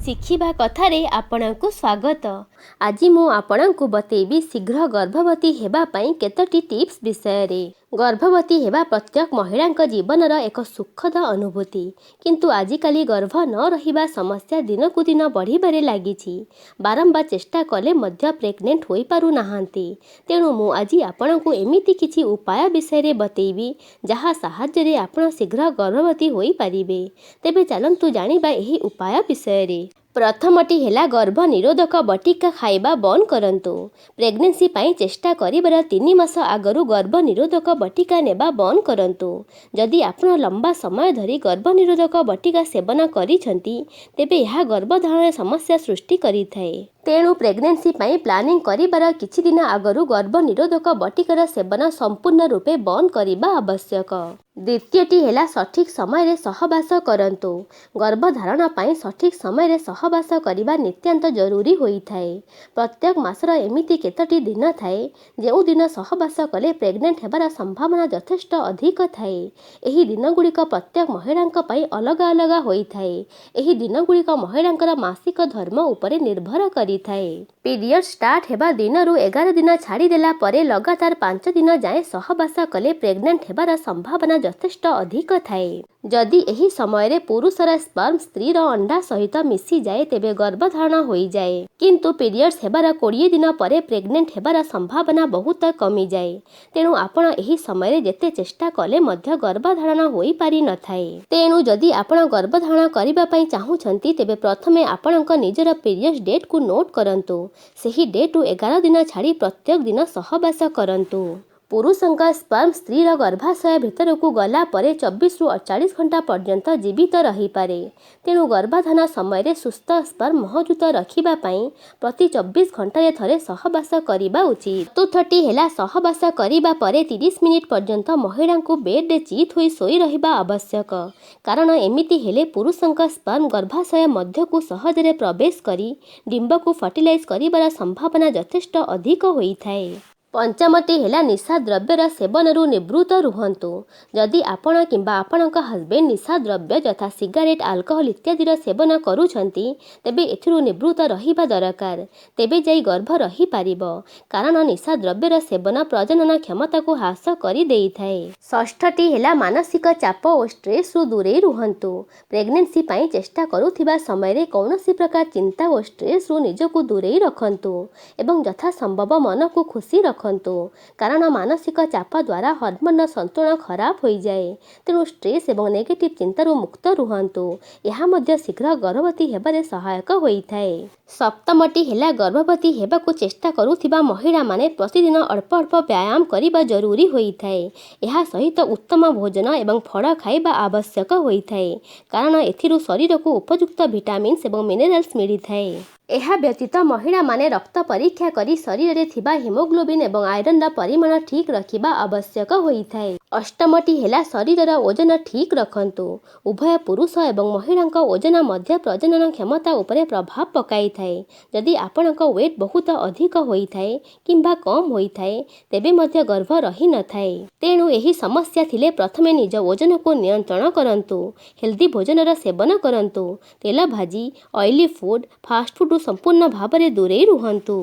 ଶିଖିବା କଥାରେ ଆପଣଙ୍କୁ ସ୍ୱାଗତ। ଆଜି ମୁଁ ଆପଣଙ୍କୁ ବତେଇବି ଶୀଘ୍ର ଗର୍ଭବତୀ ହେବା ପାଇଁ କେତୋଟି ଟିପ୍ସ ବିଷୟରେ। ଗର୍ଭବତୀ ହେବା ପ୍ରତ୍ୟେକ ମହିଳାଙ୍କ ଜୀବନର ଏକ ସୁଖଦ ଅନୁଭୂତି, କିନ୍ତୁ ଆଜିକାଲି ଗର୍ଭ ନ ରହିବା ସମସ୍ୟା ଦିନକୁ ଦିନ ବଢ଼ିବାରେ ଲାଗିଛି। ବାରମ୍ବାର ଚେଷ୍ଟା କଲେ ମଧ୍ୟ ପ୍ରେଗନେଣ୍ଟ ହୋଇପାରୁନାହାନ୍ତି। ତେଣୁ ମୁଁ ଆଜି ଆପଣଙ୍କୁ ଏମିତି କିଛି ଉପାୟ ବିଷୟରେ ବତେଇବି ଯାହା ସାହାଯ୍ୟରେ ଆପଣ ଶୀଘ୍ର ଗର୍ଭବତୀ ହୋଇପାରିବେ। ତେବେ ଚାଲନ୍ତୁ ଜାଣିବା ଏହି ଉପାୟ ବିଷୟରେ। ପ୍ରଥମଟି ହେଲା ଗର୍ଭ ନିରୋଧକ ବଟିକା ଖାଇବା ବନ୍ଦ କରନ୍ତୁ। ପ୍ରେଗନେନ୍ସି ପାଇଁ ଚେଷ୍ଟା କରିବାର 3 ମାସ ଆଗରୁ ଗର୍ଭ ନିରୋଧକ ବଟିକା ନେବା ବନ୍ଦ କରନ୍ତୁ। ଯଦି ଆପଣ ଲମ୍ବା ସମୟ ଧରି ଗର୍ଭ ନିରୋଧକ ବଟିକା ସେବନ କରିଛନ୍ତି, ତେବେ ଏହା ଗର୍ଭଧାରଣରେ ସମସ୍ୟା ସୃଷ୍ଟି କରିଥାଏ। ତେଣୁ ପ୍ରେଗନେନ୍ସି ପାଇଁ ପ୍ଲାନିଂ କରିବାର କିଛି ଦିନ ଆଗରୁ ଗର୍ଭ ନିରୋଧକ ବଟିକାର ସେବନ ସମ୍ପୂର୍ଣ୍ଣ ରୂପେ ବନ୍ଦ କରିବା ଆବଶ୍ୟକ। ଦ୍ୱିତୀୟଟି ହେଲା ସଠିକ୍ ସମୟରେ ସହବାସ କରନ୍ତୁ। ଗର୍ଭଧାରଣ ପାଇଁ ସଠିକ୍ ସମୟରେ ସହବାସ କରିବା ନିତାନ୍ତ ଜରୁରୀ ହୋଇଥାଏ। ପ୍ରତ୍ୟେକ ମାସର ଏମିତି କେତୋଟି ଦିନ ଥାଏ ଯେଉଁ ଦିନ ସହବାସ କଲେ ପ୍ରେଗନେଣ୍ଟ ହେବାର ସମ୍ଭାବନା ଯଥେଷ୍ଟ ଅଧିକ ଥାଏ। ଏହି ଦିନଗୁଡ଼ିକ ପ୍ରତ୍ୟେକ ମହିଳାଙ୍କ ପାଇଁ ଅଲଗା ଅଲଗା ହୋଇଥାଏ। ଏହି ଦିନଗୁଡ଼ିକ ମହିଳାଙ୍କର ମାସିକ ଧର୍ମ ଉପରେ ନିର୍ଭର କରିଥାଏ। ପିରିୟଡ଼ ଷ୍ଟାର୍ଟ ହେବା ଦିନରୁ 11 ଦିନ ଛାଡ଼ିଦେଲା ପରେ ଲଗାତାର 5 ଦିନ ଯାଏଁ ସହବାସ କଲେ ପ୍ରେଗନେଣ୍ଟ ହେବାର ସମ୍ଭାବନା ଯଥେଷ୍ଟ ଅଧିକ ଥାଏ। ଯଦି ଏହି ସମୟରେ ପୁରୁଷର ସ୍ପର୍ମ ସ୍ତ୍ରୀର ଅଣ୍ଡା ସହିତ ମିଶିଯାଏ, ତେବେ ଗର୍ଭଧାରଣ ହୋଇଯାଏ। କିନ୍ତୁ ପିରିୟଡ଼୍ସ ହେବାର 20 ଦିନ ପରେ ପ୍ରେଗନେଣ୍ଟ ହେବାର ସମ୍ଭାବନା ବହୁତ କମିଯାଏ। ତେଣୁ ଆପଣ ଏହି ସମୟରେ ଯେତେ ଚେଷ୍ଟା କଲେ ମଧ୍ୟ ଗର୍ଭଧାରଣ ହୋଇପାରିନଥାଏ। ତେଣୁ ଯଦି ଆପଣ ଗର୍ଭଧାରଣ କରିବା ପାଇଁ ଚାହୁଁଛନ୍ତି, ତେବେ ପ୍ରଥମେ ଆପଣଙ୍କ ନିଜର ପିରିୟଡ଼୍ସ ଡେଟ୍କୁ ନୋଟ୍ କରନ୍ତୁ। ସେହି ଡେଟ୍ରୁ 11 ଦିନ ଛାଡ଼ି ପ୍ରତ୍ୟେକ ଦିନ ସହବାସ କରନ୍ତୁ। ପୁରୁଷଙ୍କ ସ୍ପର୍ମ ସ୍ତ୍ରୀର ଗର୍ଭାଶୟ ଭିତରକୁ ଗଲା ପରେ 24ରୁ 48 ଘଣ୍ଟା ପର୍ଯ୍ୟନ୍ତ ଜୀବିତ ରହିପାରେ। ତେଣୁ ଗର୍ଭଧାରଣ ସମୟରେ ସୁସ୍ଥ ସ୍ପର୍ମ ମହଜୁଦ ରଖିବା ପାଇଁ ପ୍ରତି 24 ଘଣ୍ଟାରେ ଥରେ ସହବାସ କରିବା ଉଚିତ। ଚତୁର୍ଥଟି ହେଲା ସହବାସ କରିବା ପରେ 30 ମିନିଟ୍ ପର୍ଯ୍ୟନ୍ତ ମହିଳାଙ୍କୁ ବେଡ୍ରେ ଚିତ୍ ହୋଇ ଶୋଇ ରହିବା ଆବଶ୍ୟକ। କାରଣ ଏମିତି ହେଲେ ପୁରୁଷଙ୍କ ସ୍ପର୍ମ ଗର୍ଭାଶୟ ମଧ୍ୟକୁ ସହଜରେ ପ୍ରବେଶ କରି ଡିମ୍ବକୁ ଫର୍ଟିଲାଇଜ୍ କରିବାର ସମ୍ଭାବନା ଯଥେଷ୍ଟ ଅଧିକ ହୋଇଥାଏ। ପଞ୍ଚମଟି ହେଲା ନିଶା ଦ୍ରବ୍ୟର ସେବନରୁ ନିବୃତ୍ତ ରୁହନ୍ତୁ। ଯଦି ଆପଣ କିମ୍ବା ଆପଣଙ୍କ ହଜବେଣ୍ଡ ନିଶା ଦ୍ରବ୍ୟ ଯଥା ସିଗାରେଟ୍, ଆଲକୋହଲ ଇତ୍ୟାଦିର ସେବନ କରୁଛନ୍ତି, ତେବେ ଏଥିରୁ ନିବୃତ୍ତ ରହିବା ଦରକାର। ତେବେ ଯାଇ ଗର୍ଭ ରହିପାରିବ। କାରଣ ନିଶା ଦ୍ରବ୍ୟର ସେବନ ପ୍ରଜନନ କ୍ଷମତାକୁ ହ୍ରାସ କରିଦେଇଥାଏ। ଷଷ୍ଠଟି ହେଲା ମାନସିକ ଚାପ ଓ ଷ୍ଟ୍ରେସ୍ରୁ ଦୂରେଇ ରୁହନ୍ତୁ। ପ୍ରେଗନେନ୍ସି ପାଇଁ ଚେଷ୍ଟା କରୁଥିବା ସମୟରେ କୌଣସି ପ୍ରକାର ଚିନ୍ତା ଓ ଷ୍ଟ୍ରେସ୍ରୁ ନିଜକୁ ଦୂରେଇ ରଖନ୍ତୁ ଏବଂ ଯଥାସମ୍ଭବ ମନକୁ ଖୁସି ରଖନ୍ତୁ। କାରଣ ମାନସିକ ଚାପ ଦ୍ୱାରା ହର୍ମୋନର ସନ୍ତୁଳନ ଖରାପ ହୋଇଯାଏ। ତେଣୁ ଷ୍ଟ୍ରେସ୍ ଏବଂ ନେଗେଟିଭ୍ ଚିନ୍ତାରୁ ମୁକ୍ତ ରୁହନ୍ତୁ। ଏହା ମଧ୍ୟ ଶୀଘ୍ର ଗର୍ଭବତୀ ହେବାରେ ସହାୟକ ହୋଇଥାଏ। ସପ୍ତମଟି ହେଲା ଗର୍ଭବତୀ ହେବାକୁ ଚେଷ୍ଟା କରୁଥିବା ମହିଳାମାନେ ପ୍ରତିଦିନ ଅଳ୍ପ ଅଳ୍ପ ବ୍ୟାୟାମ କରିବା ଜରୁରୀ ହୋଇଥାଏ। ଏହା ସହିତ ଉତ୍ତମ ଭୋଜନ ଏବଂ ଫଳ ଖାଇବା ଆବଶ୍ୟକ ହୋଇଥାଏ। କାରଣ ଏଥିରୁ ଶରୀରକୁ ଉପଯୁକ୍ତ ଭିଟାମିନ୍ସ ଏବଂ ମିନେରାଲ୍ସ ମିଳିଥାଏ। ଏହା ବ୍ୟତୀତ ମହିଳାମାନେ ରକ୍ତ ପରୀକ୍ଷା କରି ଶରୀରରେ ଥିବା ହିମୋଗ୍ଲୋବିନ୍ ଏବଂ ଆଇରନ୍ର ପରିମାଣ ଠିକ୍ ରଖିବା ଆବଶ୍ୟକ ହୋଇଥାଏ। ଅଷ୍ଟମଟି ହେଲା ଶରୀରର ଓଜନ ଠିକ୍ ରଖନ୍ତୁ। ଉଭୟ ପୁରୁଷ ଏବଂ ମହିଳାଙ୍କ ଓଜନ ମଧ୍ୟ ପ୍ରଜନନ କ୍ଷମତା ଉପରେ ପ୍ରଭାବ ପକାଇଥାଏ। ଯଦି ଆପଣଙ୍କ ୱେଟ୍ ବହୁତ ଅଧିକ ହୋଇଥାଏ କିମ୍ବା କମ୍ ହୋଇଥାଏ, ତେବେ ମଧ୍ୟ ଗର୍ଭ ରହିନଥାଏ। ତେଣୁ ଏହି ସମସ୍ୟା ଥିଲେ ପ୍ରଥମେ ନିଜ ଓଜନକୁ ନିୟନ୍ତ୍ରଣ କରନ୍ତୁ। ହେଲ୍ଦି ଭୋଜନର ସେବନ କରନ୍ତୁ। ତେଲ ଭାଜି, ଅଏଲି ଫୁଡ୍, ଫାଷ୍ଟଫୁଡ୍ରୁ ସମ୍ପୂର୍ଣ୍ଣ ଭାବରେ ଦୂରେଇ ରୁହନ୍ତୁ।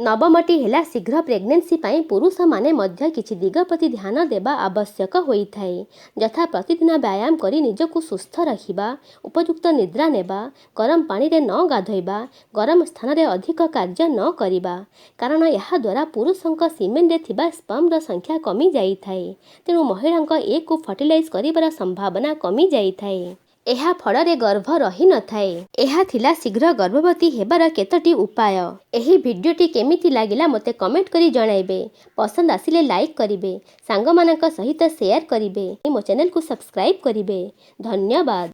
ନବମଟି ହେଲା ଶୀଘ୍ର ପ୍ରେଗନେନ୍ସି ପାଇଁ ପୁରୁଷମାନେ ମଧ୍ୟ କିଛି ଦିଗ ପ୍ରତି ଧ୍ୟାନ ଦେବା ଆବଶ୍ୟକ ହୋଇଥାଏ। ଯଥା ପ୍ରତିଦିନ ବ୍ୟାୟାମ କରି ନିଜକୁ ସୁସ୍ଥ ରଖିବା, ଉପଯୁକ୍ତ ନିଦ୍ରା ନେବା, ଗରମ ପାଣିରେ ନ ଗାଧୋଇବା, ଗରମ ସ୍ଥାନରେ ଅଧିକ କାର୍ଯ୍ୟ ନ କରିବା। କାରଣ ଏହାଦ୍ୱାରା ପୁରୁଷଙ୍କ ସିମେନ୍ରେ ଥିବା ସ୍ପର୍ମର ସଂଖ୍ୟା କମିଯାଇଥାଏ। ତେଣୁ ମହିଳାଙ୍କ ଏଗ୍କୁ ଫର୍ଟିଲାଇଜ୍ କରିବାର ସମ୍ଭାବନା କମିଯାଇଥାଏ। ଏହା ଫଳରେ ଗର୍ଭ ରହିନଥାଏ। ଏହା ଥିଲା ଶୀଘ୍ର ଗର୍ଭବତୀ ହେବାର କେତୋଟି ଉପାୟ। ଏହି ଭିଡ଼ିଓଟି କେମିତି ଲାଗିଲା ମୋତେ କମେଣ୍ଟ କରି ଜଣାଇବେ। ପସନ୍ଦ ଆସିଲେ ଲାଇକ୍ କରିବେ, ସାଙ୍ଗମାନଙ୍କ ସହିତ ସେୟାର କରିବେ, ମୋ ଚ୍ୟାନେଲକୁ ସବସ୍କ୍ରାଇବ୍ କରିବେ। ଧନ୍ୟବାଦ।